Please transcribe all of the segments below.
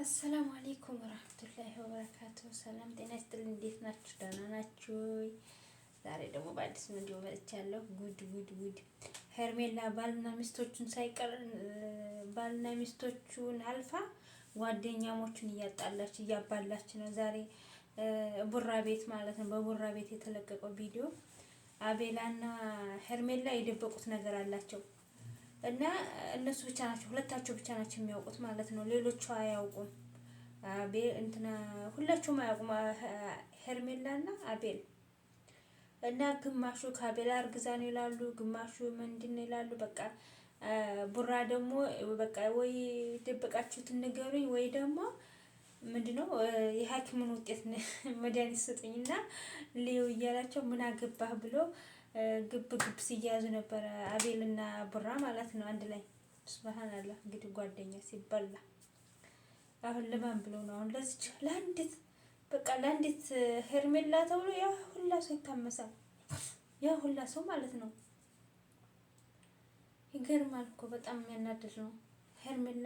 አሰላሙ አሌይኩም ወራህመቱላሂ ወበረካቱሁ። ሰላም ጤና ይስጥልኝ። እንዴት ናችሁ? ደህና ናችሁ? ዛሬ ደግሞ በአዲስ ቪዲዮ መጥቻለሁ። ጉድ ሄርሜላ ባልና ሚስቶቹን ሳይቀር ባልና ሚስቶቹን አልፋ ጓደኛሞቹን እያጣላች እያባላች ነው። ዛሬ ቡራ ቤት ማለት ነው። በቡራ ቤት የተለቀቀው ቪዲዮ አቤላና ሄርሜላ የደበቁት ነገር አላቸው እና እነሱ ብቻ ናቸው፣ ሁለታቸው ብቻ ናቸው የሚያውቁት ማለት ነው። ሌሎቹ አያውቁም። አቤል እንትና ሁላቸውም አያውቁም። ሄርሜላና አቤል እና ግማሹ ከአቤል አርግዛ ነው ይላሉ፣ ግማሹ ምንድን ነው ይላሉ። በቃ ቡራ ደግሞ በቃ ወይ ደበቃችሁትን ንገሩኝ ወይ ደግሞ ምንድነው የሐኪሙን ውጤት መድኃኒት ስጡኝና ሊው እያላቸው ምን አገባህ ብሎ ግብ ሲያያዙ ነበረ። አቤልና ቡራ ማለት ነው አንድ ላይ። ሱብሃንአላህ እንግዲህ ጓደኛ ሲበላ አሁን ለማን ብሎ ነው አሁን ለዚች ለአንዲት በቃ ለአንዲት ሄርሜላ ተብሎ ያ ሁላ ሰው ይታመሳል። ያ ሁላ ሰው ማለት ነው። ይገርማል እኮ በጣም የሚያናድድ ነው። ሄርሜላ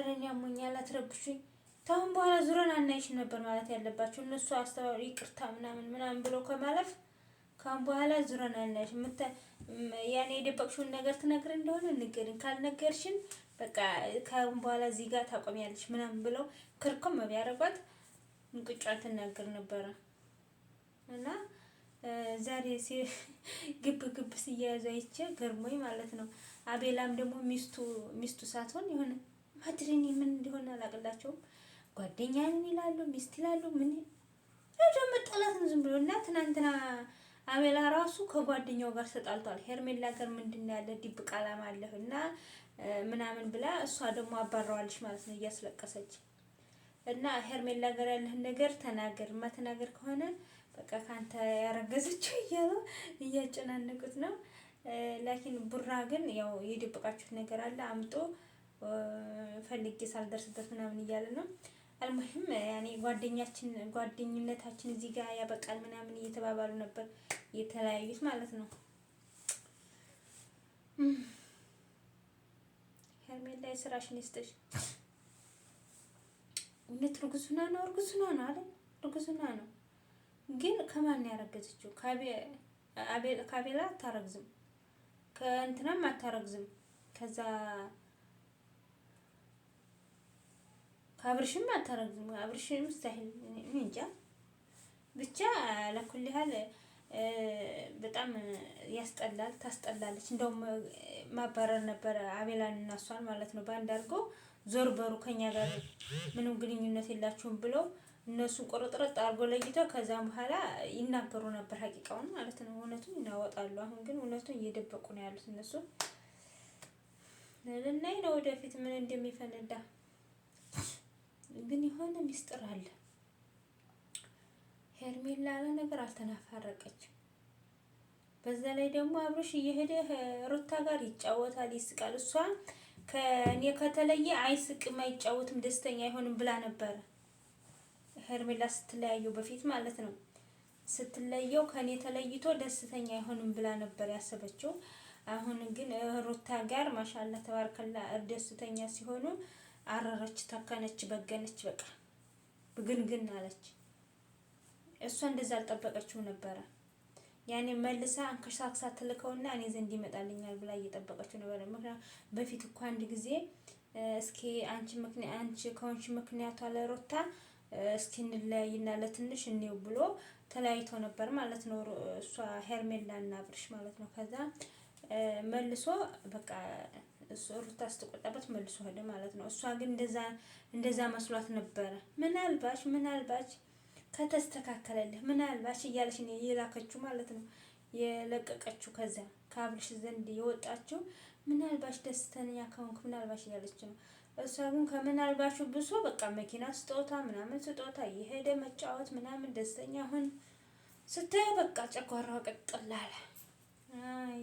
ረኛ ሞኛላ አትረብሹኝ፣ ታሁን በኋላ ዙረን አናይሽ ነበር ማለት ያለባቸው እነሱ አስተዋሪ ይቅርታ ምናምን ብሎ ከማለፍ ካሁን በኋላ ዙረን አናይሽ ያኔ የደበቅሽውን ነገር ትነግር እንደሆነ ንገሪን፣ ካልነገርሽን በቃ ካሁን በኋላ እዚህ ጋር ታቆሚያለሽ ምናምን ብለው ክርክም ቢያደርጓት እንቅጯን ትናገር ነበረ። እና ዛሬ ግብ ሲያያዙ አይቼ ገርሞኝ ማለት ነው። አቤላም ደግሞ ሚስቱ ሳትሆን የሆነ ማድረኒ ምን እንደሆነ አላቅላቸውም። ጓደኛን ይላሉ፣ ሚስት ይላሉ። ምን ደግሞ ጠላት ነው ዝም ብሎ እና ትናንትና አቤላ ራሱ ከጓደኛው ጋር ተጣልቷል። ሄርሜላ ጋር ምንድነው ያለ ድብቅ ዓላማ አለህ እና ምናምን ብላ እሷ ደግሞ አባራዋለች ማለት ነው እያስለቀሰች። እና ሄርሜላ ጋር ያለህን ነገር ተናገር፣ ማተናገር ከሆነ በቃ ካንተ ያረገዘችው እያሉ እያጨናነቁት ነው። ላኪን ቡራ ግን ያው የደበቃችሁት ነገር አለ አምጦ ፈልጌ ሳልደርስበት ምናምን እያለ ነው። አልሙሂም ያኔ ጓደኝነታችን እዚህ ጋር ያበቃል ምናምን እየተባባሉ ነበር የተለያዩት ማለት ነው። ሄርሜላ የስራሽን ይስጥሽ። እውነት እርጉዝና ነው አይደል? እርጉዝና ነው ግን ከማን ያረገዘችው? ከአቤላ አታረግዝም፣ ከእንትናም አታረግዝም፣ ከዛ ከአብርሽም አታረግዝም። አብርሽም ስታይል እንጃ ብቻ ለኩል ያህል በጣም ያስጠላል፣ ታስጠላለች። እንደውም ማባረር ነበረ አቤላን እና እሷን ማለት ነው። በአንድ አድርገው ዞር በሩ ከኛ ጋር ምንም ግንኙነት የላችሁም ብለው እነሱን ቆርጥረጥ አድርጎ ለይተው ከዛ በኋላ ይናገሩ ነበር ሀቂቃውን ማለት ነው። እውነቱን ይናወጣሉ። አሁን ግን እውነቱን እየደበቁ ነው ያሉት እነሱ። ልናይ ነው ወደፊት ምን እንደሚፈነዳ። ግን የሆነ ሚስጥር አለ። ሄርሜላ ያለ ነገር አልተናፋረቀችም። በዛ ላይ ደግሞ አብርሽ እየሄደ ሩታ ጋር ይጫወታል፣ ይስቃል። እሷ ከኔ ከተለየ አይስቅም፣ አይጫወትም፣ ደስተኛ አይሆንም ብላ ነበረ ሄርሜላ ስትለያየው በፊት ማለት ነው። ስትለየው ከኔ ተለይቶ ደስተኛ አይሆንም ብላ ነበር ያሰበችው። አሁን ግን ሩታ ጋር ማሻአላ ተባርከላ ደስተኛ ሲሆኑ አረረች፣ ተከነች፣ በገነች፣ በቃ ብግንግን አለች። እሷ እንደዛ አልጠበቀችው ነበረ። ያኔ መልሳ አንከሻክሳ ትልከውና እኔ ዘንድ ይመጣልኛል ብላ እየጠበቀችው ነበር። ምክንያቱም በፊት እኮ አንድ ጊዜ እስኪ አንቺ ከሆንሽ ምክንያቷ ለሩታ እስኪ እንለያይና ለትንሽ እንየው ብሎ ተለያይቶ ነበር ማለት ነው። እሷ ሄርሜላ እና አብርሽ ማለት ነው። ከዛ መልሶ በቃ ሩታ ስትቆጣበት መልሶ ሄደ ማለት ነው። እሷ ግን እንደዛ መስሏት ነበረ። ምናልባች ከተስተካከለልህ ምናልባች እያለች ነው የላከችው ማለት ነው። የለቀቀችው ከዛ ከአብርሽ ዘንድ የወጣችው ምናልባች ደስተኛ ከሆንክ ምናልባች እያለች ነው። እሷ ግን ከምናልባቹ ብሶ በቃ መኪና ስጦታ ምናምን ስጦታ የሄደ መጫወት ምናምን ደስተኛ አሁን ስታይ በቃ ጨጓራው ቅጥል አለ። አይ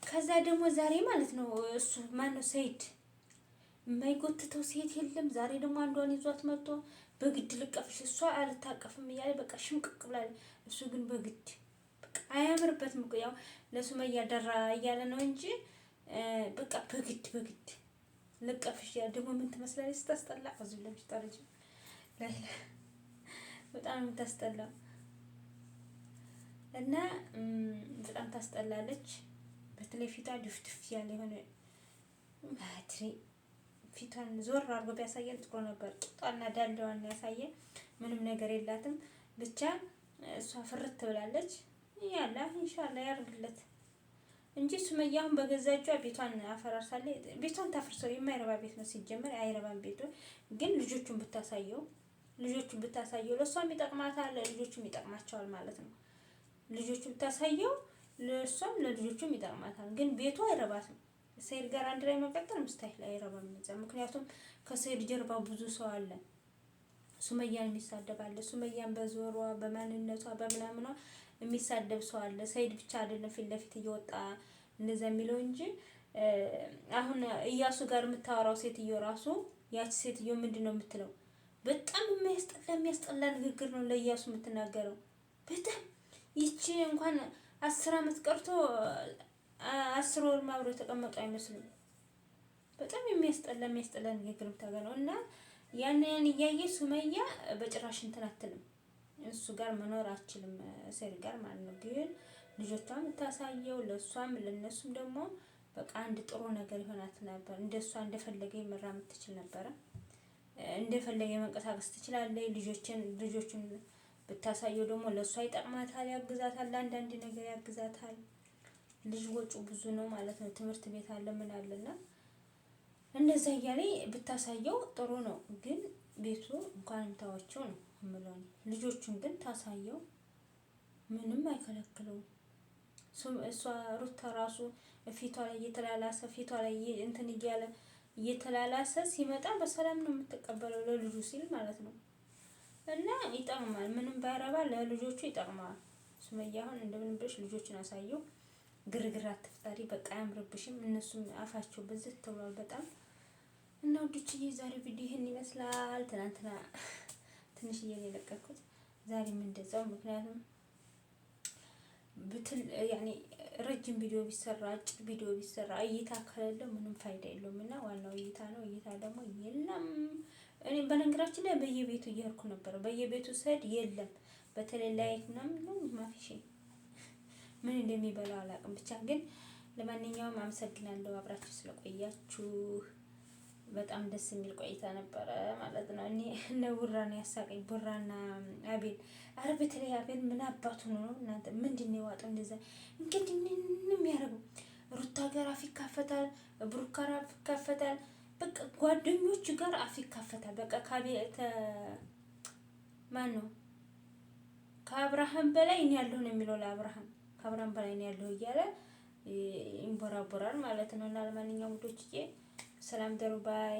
ከዛ ደግሞ ዛሬ ማለት ነው እሱ ማነው ሰይድ የማይጎትተው ሴት የለም። ዛሬ ደግሞ አንዷን ይዟት መጥቶ በግድ ልቀፍሽ፣ እሷ አልታቀፍም እያለ በቃ ሽምቅቅ ብላለች። እሱ ግን በግድ በቃ አያምርበትም እኮ ያው ለሱመያ ደራ እያለ ነው እንጂ በቃ በግድ ልቀፍሽ ያ ደግሞ ምን ትመስላለች ስታስጠላ። እዚህ ለብሽ ታረጅ ላይ በጣም የምታስጠላው እና በጣም ታስጠላለች። በተለይ ፊቷ ድፍድፍ ያለ የሆነ ማትሪ ፊቷን ዞር አድርጎ ቢያሳየን ጥሩ ነበር። ቂጧና ዳሌዋን ያሳየ ምንም ነገር የላትም። ብቻ እሷ ፍርት ብላለች። ያላ ኢንሻአላህ ያርግለት እንጂ ሱመያ አሁን በገዛ እጇ ቤቷን አፈራርሳለች። ቤቷን ታፍርሰው የማይረባ ቤት ነው ሲጀመር አይረባም ቤቱ። ግን ልጆቹን ብታሳየው ለእሷም ይጠቅማታል ለልጆቹም ይጠቅማቸዋል ማለት ነው። ልጆቹ ብታሳየው ለእሷም ለልጆቹም ይጠቅማታል። ግን ቤቱ አይረባትም። ሰይድ ጋር አንድ ላይ መቀጠል ሙስታሂል አይረባም እዛ። ምክንያቱም ከሰይድ ጀርባ ብዙ ሰው አለ። ሱመያን የሚሳደብ አለ። ሱመያን በዞሯ በማንነቷ በምናምኗ የሚሳደብ ሰው አለ። ሰይድ ብቻ አይደለም ፊት ለፊት እየወጣ እንደዛ የሚለው እንጂ አሁን እያሱ ጋር የምታወራው ሴትዮ ራሱ ያቺ ሴትዮ ምንድነው የምትለው? በጣም የሚያስጠላ ንግግር ነው ለእያሱ የምትናገረው። በጣም ይቺ እንኳን 10 አመት ቀርቶ 10 ወር አብሮ የተቀመጡ አይመስሉም። በጣም የሚያስጠላ ንግግር የምታገነው እና ያን እያየ ሱመያ በጭራሽ እንትን አትልም። እሱ ጋር መኖር አትችልም ሰይድ ጋር ማለት ነው። ግን ልጆቿም የምታሳየው ለሷም ለነሱም ደግሞ በቃ አንድ ጥሩ ነገር ይሆናት ነበር። እንደሷ እንደፈለገ መራመድ ትችል ነበረ። እንደፈለገ መንቀሳቀስ ትችላለች። ልጆችን ብታሳየው ደግሞ ለሷ ይጠቅማታል፣ ያግዛታል፣ አንዳንድ ነገር ያግዛታል። ልጅ ወጪ ብዙ ነው ማለት ነው። ትምህርት ቤት አለ ምን አለና እንደዛ እያለ ብታሳየው ጥሩ ነው። ግን ቤቱ እንኳን ታዋቸው ነው የምለው። ልጆቹን ግን ታሳየው ምንም አይከለክለውም። እሷ ሩታ ራሱ ፊቷ ላይ እንትን እያለ እየተላላሰ ሲመጣ በሰላም ነው የምትቀበለው ለልጁ ሲል ማለት ነው። እና ይጠቅማል። ምንም ባይረባ ለልጆቹ ይጠቅማል። ሱመያ አሁን እንደምንም ብለሽ ልጆችን አሳየው። ግርግር አትፍጠሪ። በቃ አያምርብሽም። እነሱም አፋቸው በዝት ተብሏል በጣም እና ወዲችዬ ዛሬ ቪዲዮ ይሄን ይመስላል። ትናንትና ትንሽዬ ነው የለቀኩት፣ ዛሬም እንደዛው። ምክንያቱም ያኔ ረጅም ቪዲዮ ቢሰራ አጭር ቪዲዮ ቢሰራ እይታ ከሌለው ምንም ፋይዳ የለውም እና ዋናው እይታ ነው። እይታ ደግሞ የለም። እኔ በነገራችን ላይ በየቤቱ እየሄድኩ ነበር። በየቤቱ ስሄድ የለም። በተለይ ላይክ ምናምን ነው ማፊሽ ምን እንደሚበላው አላውቅም። ብቻ ግን ለማንኛውም አመሰግናለሁ አብራችሁ ስለቆያችሁ። በጣም ደስ የሚል ቆይታ ነበረ ማለት ነው። እኔ እነ ቡራን ያሳቀኝ ቡራና አቤል። አረ በተለይ አቤል ምን አባቱ ነው እናንተ ምንድነው የዋጠው እንደዛ? እንግዲህ ምን የሚያደርገው ሩታ ጋር አፍ ይካፈታል፣ ብሩክ ጋር አፍ ይካፈታል። በቃ ጓደኞቹ ጋር አፍ ይካፈታል። በቃ ማን ነው ከአብርሃም በላይ እኔ ያለሁ ነው የሚለው ለአብርሃም። ከአብርሃም በላይ እኔ ያለሁ እያለ ይንቦራቦራል ማለት ነው። እና ለማንኛውም ውዶችዬ ሰላም ደሩ ባይ